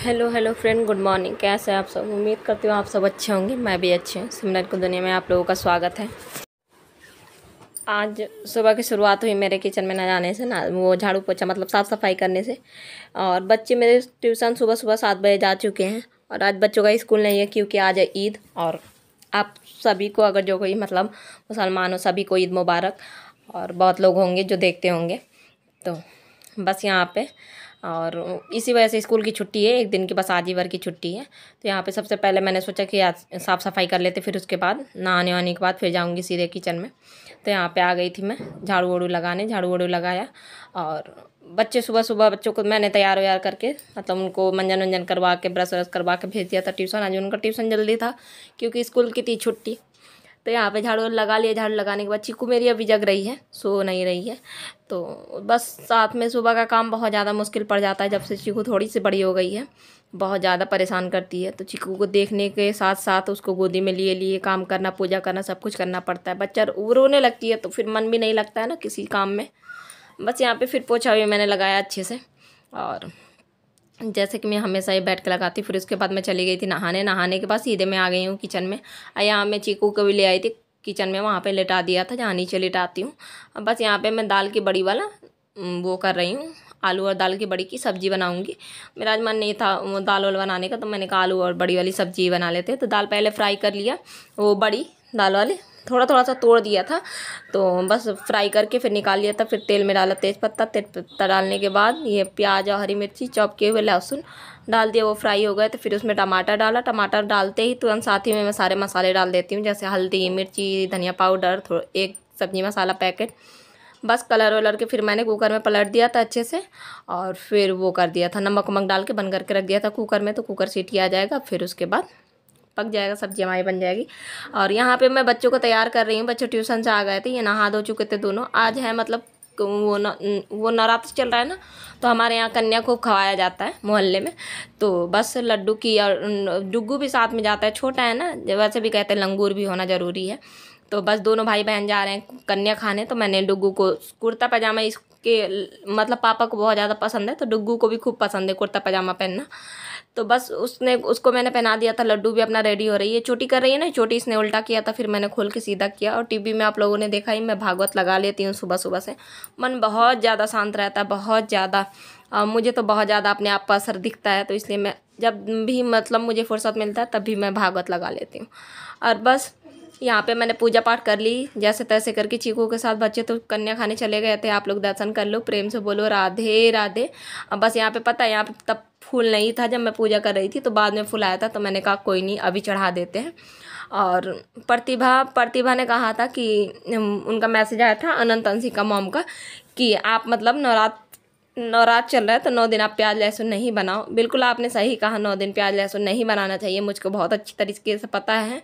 Hello hello friend, good morning. कैसे हैं आप सब? उम्मीद करती हूँ आप सब अच्छे होंगे। मैं भी अच्छी हूँ। सिमरन को दुनिया में आप लोगों का स्वागत है। आज सुबह की शुरुआत हुई मेरे किचन में न जाने से, ना वो झाड़ू पोछा मतलब साफ़ सफाई करने से। और बच्चे मेरे ट्यूशन सुबह सुबह 7 बजे जा चुके हैं। और आज बच्चों का स्कूल नहीं है क्योंकि आज है ईद। और आप सभी को, अगर जो कोई मतलब मुसलमान हो, सभी को ईद मुबारक। और बहुत लोग होंगे जो देखते होंगे, तो बस यहाँ पे और इसी वजह से स्कूल की छुट्टी है, एक दिन की बस आज ही भर की छुट्टी है। तो यहाँ पे सबसे पहले मैंने सोचा कि आज साफ़ सफाई कर लेते, फिर उसके बाद नहाने वाने के बाद फिर जाऊँगी सीधे किचन में। तो यहाँ पे आ गई थी मैं झाड़ू वाड़ू लगाने, झाड़ू वाड़ू लगाया। और बच्चे सुबह सुबह बच्चों को मैंने तैयार व्यार करके मतलब उनको मंजन वंजन करवा के ब्रश व्रश करवा के भेज दिया था ट्यूशन। आज उनका ट्यूशन जल्दी था क्योंकि स्कूल की थी छुट्टी। तो यहाँ पे झाड़ू लगा लिया। झाड़ू लगाने के बाद चीकू मेरी अभी जग रही है, सो नहीं रही है। तो बस साथ में सुबह का काम बहुत ज़्यादा मुश्किल पड़ जाता है जब से चीकू थोड़ी सी बड़ी हो गई है। बहुत ज़्यादा परेशान करती है। तो चीकू को देखने के साथ साथ उसको गोदी में लिए लिए काम करना, पूजा करना, सब कुछ करना पड़ता है। बच्चा रोने लगती है तो फिर मन भी नहीं लगता है ना किसी काम में। बस यहाँ पर फिर पोछा भी मैंने लगाया अच्छे से। और जैसे कि मैं हमेशा ही बैठ के लगाती। फिर उसके बाद मैं चली गई थी नहाने। नहाने के बाद सीधे मैं आ गई हूँ किचन में। यहाँ मैं चीकू को भी ले आई थी किचन में, वहाँ पे लेटा दिया था जहाँ नीचे लेटाती हूँ। अब बस यहाँ पे मैं दाल की बड़ी वाला वो कर रही हूँ। आलू और दाल की बड़ी की सब्ज़ी बनाऊँगी। मेरा आज मन नहीं था वो दाल वाल बनाने का, तो मैंने कहा आलू और बड़ी वाली सब्ज़ी बना लेते। तो दाल पहले फ्राई कर लिया, वो बड़ी दाल वाली थोड़ा थोड़ा सा तोड़ दिया था, तो बस फ्राई करके फिर निकाल लिया था। फिर तेल में डाला तेज पत्ता डालने के बाद ये प्याज और हरी मिर्ची चॉप किए हुए लहसुन डाल दिया। वो फ्राई हो गए तो फिर उसमें टमाटर डाला। टमाटर डालते ही तुरंत साथ ही में मैं सारे मसाले डाल देती हूँ, जैसे हल्दी, मिर्ची, धनिया पाउडर, एक सब्जी मसाला पैकेट। बस कलर वलर के फिर मैंने कुकर में पलट दिया था अच्छे से। और फिर वो कर दिया था, नमक वमक डाल के बंद करके रख दिया था कुकर में। तो कुकर सीटी आ जाएगा, फिर उसके बाद पक जाएगा, सब्जी हमारी बन जाएगी। और यहाँ पे मैं बच्चों को तैयार कर रही हूँ। बच्चे ट्यूशन से आ गए थे, ये नहा धो चुके थे दोनों। आज है मतलब वो नवरात्र चल रहा है ना, तो हमारे यहाँ कन्या को खवाया जाता है मोहल्ले में। तो बस लड्डू की और डुग्गू भी साथ में जाता है, छोटा है ना, वैसे भी कहते हैं लंगूर भी होना ज़रूरी है। तो बस दोनों भाई बहन जा रहे हैं कन्या खाने। तो मैंने डुग्गू को कुर्ता पजामा, इसके मतलब पापा को बहुत ज़्यादा पसंद है, तो डुग्गू को भी खूब पसंद है कुर्ता पजामा पहनना। तो बस उसको मैंने पहना दिया था। लड्डू भी अपना रेडी हो रही है, चोटी कर रही है ना, चोटी इसने उल्टा किया था, फिर मैंने खोल के सीधा किया। और टीवी में आप लोगों ने देखा ही, मैं भागवत लगा लेती हूँ सुबह सुबह से। मन बहुत ज़्यादा शांत रहता है, बहुत ज़्यादा। मुझे तो बहुत ज़्यादा अपने आप पर असर दिखता है, तो इसलिए मैं जब भी मतलब मुझे फुर्सत मिलता है तब भी मैं भागवत लगा लेती हूँ। और बस यहाँ पे मैंने पूजा पाठ कर ली जैसे तैसे करके चीकू के साथ। बच्चे तो कन्या खाने चले गए थे। आप लोग दर्शन कर लो, प्रेम से बोलो राधे राधे। अब बस यहाँ पे पता है, यहाँ पे तब फूल नहीं था जब मैं पूजा कर रही थी, तो बाद में फूल आया था, तो मैंने कहा कोई नहीं अभी चढ़ा देते हैं। और प्रतिभा ने कहा था कि उनका मैसेज आया था अनंत अंशिका मॉम का, कि आप मतलब नवरात्र चल रहा है तो 9 दिन आप प्याज लहसुन नहीं बनाओ। बिल्कुल आपने सही कहा, 9 दिन प्याज लहसुन नहीं बनाना चाहिए, मुझको बहुत अच्छी तरीके से पता है।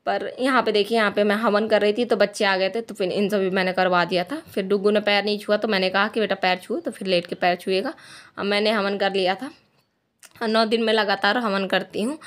पर यहाँ पे देखिए, यहाँ पे मैं हवन कर रही थी तो बच्चे आ गए थे, तो फिर इन सभी मैंने करवा दिया था। फिर डुग्गू ने पैर नहीं छुआ, तो मैंने कहा कि बेटा पैर छुओ, तो फिर लेट के पैर छुएगा। अब मैंने हवन कर लिया था। 9 दिन में लगातार हवन करती हूँ।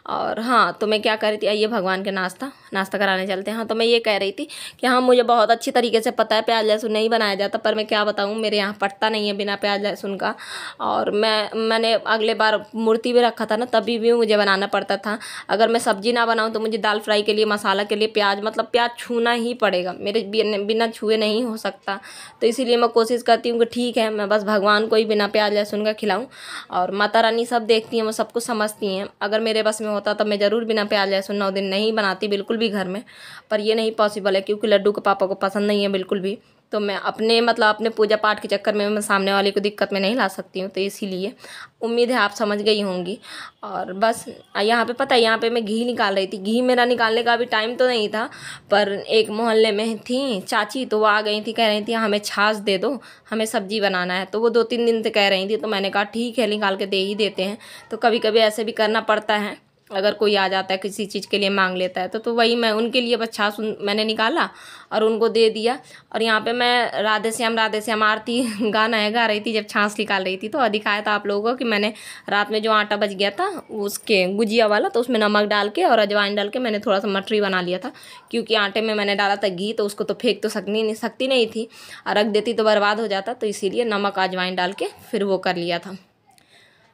और हाँ, तो मैं क्या कर रही थी, आइए भगवान के नाश्ता कराने चलते हैं। हाँ, तो मैं ये कह रही थी कि हाँ, मुझे बहुत अच्छी तरीके से पता है प्याज लहसुन नहीं बनाया जाता, पर मैं क्या बताऊँ, मेरे यहाँ पड़ता नहीं है बिना प्याज लहसुन का। और मैंने अगले बार मूर्ति भी रखा था ना, तभी भी मुझे बनाना पड़ता था। अगर मैं सब्जी ना बनाऊँ तो मुझे दाल फ्राई के लिए, मसाला के लिए प्याज मतलब प्याज छूना ही पड़ेगा, मेरे बिना छुए नहीं हो सकता। तो इसीलिए मैं कोशिश करती हूँ कि ठीक है, मैं बस भगवान को ही बिना प्याज लहसुन का खिलाऊँ। और माता रानी सब देखती हैं, वो सब कुछ समझती हैं। अगर मेरे बस में होता तो मैं ज़रूर बिना प्याज लहसुन 9 दिन नहीं बनाती बिल्कुल भी घर में। पर ये नहीं पॉसिबल है क्योंकि लड्डू के पापा को पसंद नहीं है बिल्कुल भी। तो मैं अपने पूजा पाठ के चक्कर में मैं सामने वाले को दिक्कत में नहीं ला सकती हूँ। तो इसीलिए उम्मीद है आप समझ गई होंगी। और बस यहाँ पे पता है, यहाँ पे मैं घी निकाल रही थी। घी मेरा निकालने का अभी टाइम तो नहीं था, पर एक मोहल्ले में थी चाची, तो वो आ गई थी, कह रही थी हमें छाछ दे दो, हमें सब्जी बनाना है। तो वो 2-3 दिन से कह रही थी, तो मैंने कहा ठीक है, निकाल के दे ही देते हैं। तो कभी कभी ऐसे भी करना पड़ता है, अगर कोई आ जाता है किसी चीज़ के लिए मांग लेता है तो वही मैं उनके लिए बस छाछ मैंने निकाला और उनको दे दिया। और यहाँ पे मैं राधे श्याम आरती गाना है गा रही थी जब छाछ निकाल रही थी। तो दिखाया था आप लोगों को कि मैंने रात में जो आटा बच गया था उसके गुजिया वाला, तो उसमें नमक डाल के और अजवाइन डाल के मैंने थोड़ा सा मटरी बना लिया था। क्योंकि आटे में मैंने डाला था घी, तो उसको तो फेंक तो सकती नहीं थी, और रख देती तो बर्बाद हो जाता। तो इसीलिए नमक अजवाइन डाल के फिर वो कर लिया था।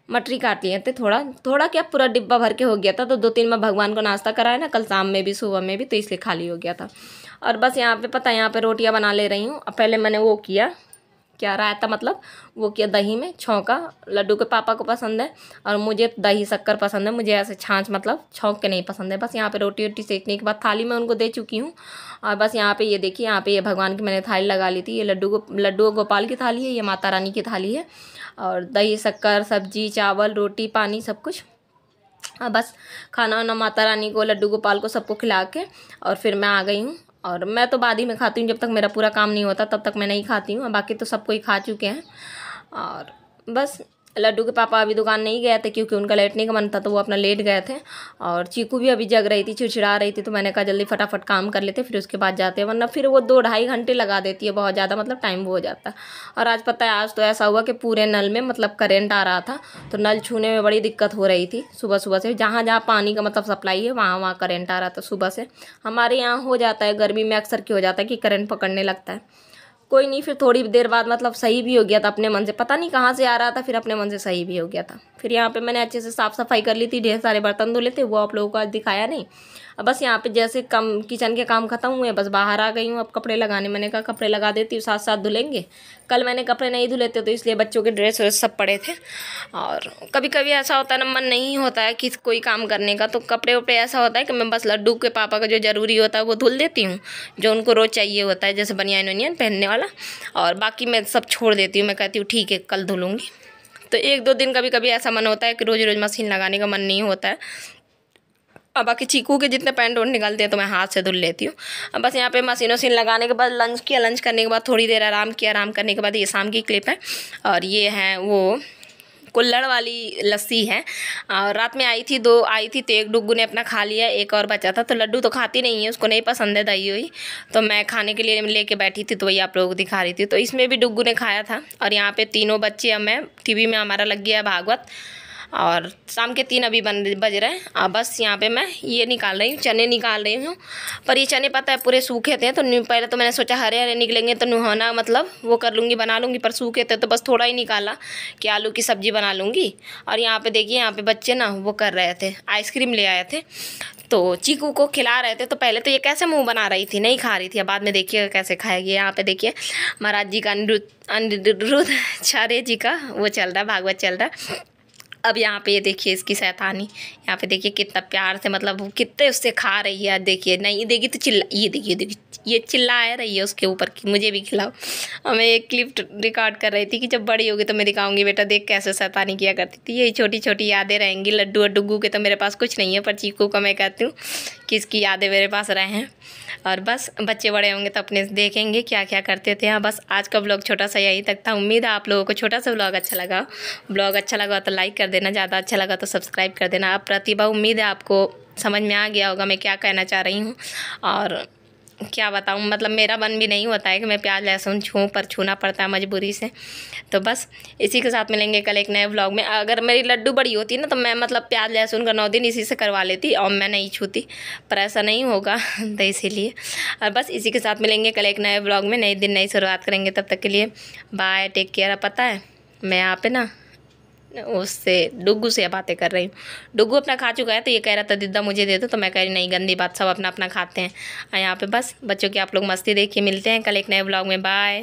मटरी काट लिए थे, थोड़ा थोड़ा क्या पूरा डिब्बा भर के हो गया था। तो 2-3 में भगवान को नाश्ता कराया ना, कल शाम में भी सुबह में भी, तो इसलिए खाली हो गया था। और बस यहाँ पे पता है, यहाँ पे रोटियाँ बना ले रही हूँ। अब पहले मैंने वो किया, क्या रायता मतलब वो किया, दही में छौंका। लड्डू के पापा को पसंद है और मुझे दही शक्कर पसंद है, मुझे ऐसे छाछ मतलब छौंक के नहीं पसंद है। बस यहाँ पे रोटी वोटी सेकने के बाद थाली में उनको दे चुकी हूँ। और बस यहाँ पे ये देखिए, यहाँ पे ये भगवान की मैंने थाली लगा ली थी। ये लड्डू गोपाल की थाली है, ये माता रानी की थाली है। और दही शक्कर सब्जी चावल रोटी पानी सब कुछ। बस खाना वाना माता रानी को लड्डू गोपाल को सबको खिला के और फिर मैं आ गई हूँ। और मैं तो बाद ही में खाती हूँ, जब तक मेरा पूरा काम नहीं होता तब तक मैं नहीं खाती हूँ। बाकी तो सब कोई खा चुके हैं। और बस लड्डू के पापा अभी दुकान नहीं गए थे क्योंकि उनका लेटने का मन था, तो वो अपना लेट गए थे। और चीकू भी अभी जग रही थी, चिड़चिड़ा रही थी, तो मैंने कहा जल्दी फटाफट काम कर लेते फिर उसके बाद जाते हैं, वरना फिर वो 2-2.5 घंटे लगा देती है, बहुत ज़्यादा मतलब टाइम वो हो जाता है। और आज पता है, आज तो ऐसा हुआ कि पूरे नल में मतलब करंट आ रहा था, तो नल छूने में बड़ी दिक्कत हो रही थी। सुबह सुबह से जहाँ जहाँ पानी का मतलब सप्लाई है वहाँ वहाँ करंट आ रहा था सुबह से। हमारे यहाँ हो जाता है, गर्मी में अक्सर क्यों हो जाता है कि करंट पकड़ने लगता है। कोई नहीं, फिर थोड़ी देर बाद मतलब सही भी हो गया था अपने मन से, पता नहीं कहाँ से आ रहा था, फिर अपने मन से सही भी हो गया था। फिर यहाँ पे मैंने अच्छे से साफ़ सफाई कर ली थी, ढेर सारे बर्तन धुले थे, वो आप लोगों को आज दिखाया नहीं। अब बस यहाँ पे जैसे किचन के काम खत्म हुए, बस बाहर आ गई हूँ अब कपड़े लगाने। मैंने कहा कपड़े लगा देती हूँ, साथ साथ धुलेंगे। कल मैंने कपड़े नहीं धुले थे तो इसलिए बच्चों के ड्रेस व्रेस सब पड़े थे। और कभी कभी ऐसा होता है ना, मन नहीं होता है कि कोई काम करने का, तो कपड़े वपड़े ऐसा होता है कि मैं बस लड्डू के पापा का जो ज़रूरी होता है वो धुल देती हूँ, जो उनको रोज़ चाहिए होता है, जैसे बनियान वनियान पहनने वाला। और बाकी मैं सब छोड़ देती हूँ, मैं कहती हूँ ठीक है कल धुलूँगी। तो 1-2 दिन कभी कभी ऐसा मन होता है कि रोज़ रोज़ मशीन लगाने का मन नहीं होता है। अब बाकी चीकू के जितने पैंट वोट निकलते हैं तो मैं हाथ से धुल लेती हूँ। अब बस यहाँ पे मशीन वशीन लगाने के बाद लंच किया, लंच करने के बाद थोड़ी देर आराम किया। आराम करने के बाद ये शाम की क्लिप है, और ये है वो कुल्हड़ वाली लस्सी है। और रात में आई थी 2 आई थी, तो एक डुग्गू ने अपना खा लिया, एक और बचा था। तो लड्डू तो खाती नहीं है, उसको नहीं पसंद है दही वही, तो मैं खाने के लिए लेके बैठी थी, तो वही आप लोगों को दिखा रही थी। तो इसमें भी डुग्गू ने खाया था। और यहाँ पे तीनों बच्चे, अब मैं टीवी में हमारा लग गया भागवत, और शाम के 3 अभी बज रहे हैं। अब बस यहाँ पे मैं ये निकाल रही हूँ, चने निकाल रही हूँ। पर ये चने पता है पूरे सूखे थे, तो पहले तो मैंने सोचा हरे हरे निकलेंगे तो नुहाना मतलब वो कर लूँगी, बना लूँगी, पर सूखे थे तो बस थोड़ा ही निकाला कि आलू की सब्ज़ी बना लूँगी। और यहाँ पे देखिए, यहाँ पे बच्चे ना वो कर रहे थे, आइसक्रीम ले आए थे, तो चीकू को खिला रहे थे। तो पहले तो ये कैसे मुंह बना रही थी, नहीं खा रही थी, अब बाद में देखिए कैसे खाएगी। यहाँ पे देखिए महाराज जी का अनिरुद्धाचार्य जी का वो चल रहा है, भागवत चल रहा है। अब यहाँ पे ये देखिए इसकी शैतानी, यहाँ पे देखिए कितना प्यार से मतलब वो कितने उससे खा रही है। देखिए नहीं देगी तो ये देखिए ये चिल्ला रही है उसके ऊपर कि मुझे भी खिलाओ। और मैं एक क्लिप रिकॉर्ड कर रही थी कि जब बड़ी होगी तो मैं दिखाऊंगी बेटा देख कैसे शैतानी किया करती थी। यही छोटी छोटी यादें रहेंगी। लड्डू और डुग्गू के तो मेरे पास कुछ नहीं है, पर चीकू का मैं कहती हूँ कि इसकी यादें मेरे पास रहे हैं। और बस बच्चे बड़े होंगे तो अपने देखेंगे क्या क्या करते थे। हाँ बस आज का ब्लॉग छोटा सा यही तक था। उम्मीद है आप लोगों को छोटा सा ब्लॉग अच्छा लगा। ब्लॉग अच्छा लगा तो लाइक कर देना, ज़्यादा अच्छा लगा तो सब्सक्राइब कर देना। आप प्रतिभा, उम्मीद है आपको समझ में आ गया होगा मैं क्या कहना चाह रही हूँ। और क्या बताऊँ, मतलब मेरा मन भी नहीं होता है कि मैं प्याज लहसुन छूँ, पर छूना पड़ता है मजबूरी से। तो बस इसी के साथ मिलेंगे कल एक नए व्लॉग में। अगर मेरी लड्डू बड़ी होती ना तो मैं मतलब प्याज लहसुन का 9 दिन इसी से करवा लेती और मैं नहीं छूती, पर ऐसा नहीं होगा तो इसीलिए। और बस इसी के साथ मिलेंगे कल एक नए व्लॉग में, नए दिन नई शुरुआत करेंगे। तब तक के लिए बाय, टेक केयर। पता है मैं यहाँ पे ना उससे डुग्गू से बातें कर रही हूँ। डुग्गू अपना खा चुका है, तो ये कह रहा था दीदा मुझे दे दो, तो मैं कह रही नहीं गंदी बात, सब अपना अपना खाते हैं। यहाँ पे बस बच्चों की आप लोग मस्ती देखिए। मिलते हैं कल एक नए ब्लॉग में, बाय।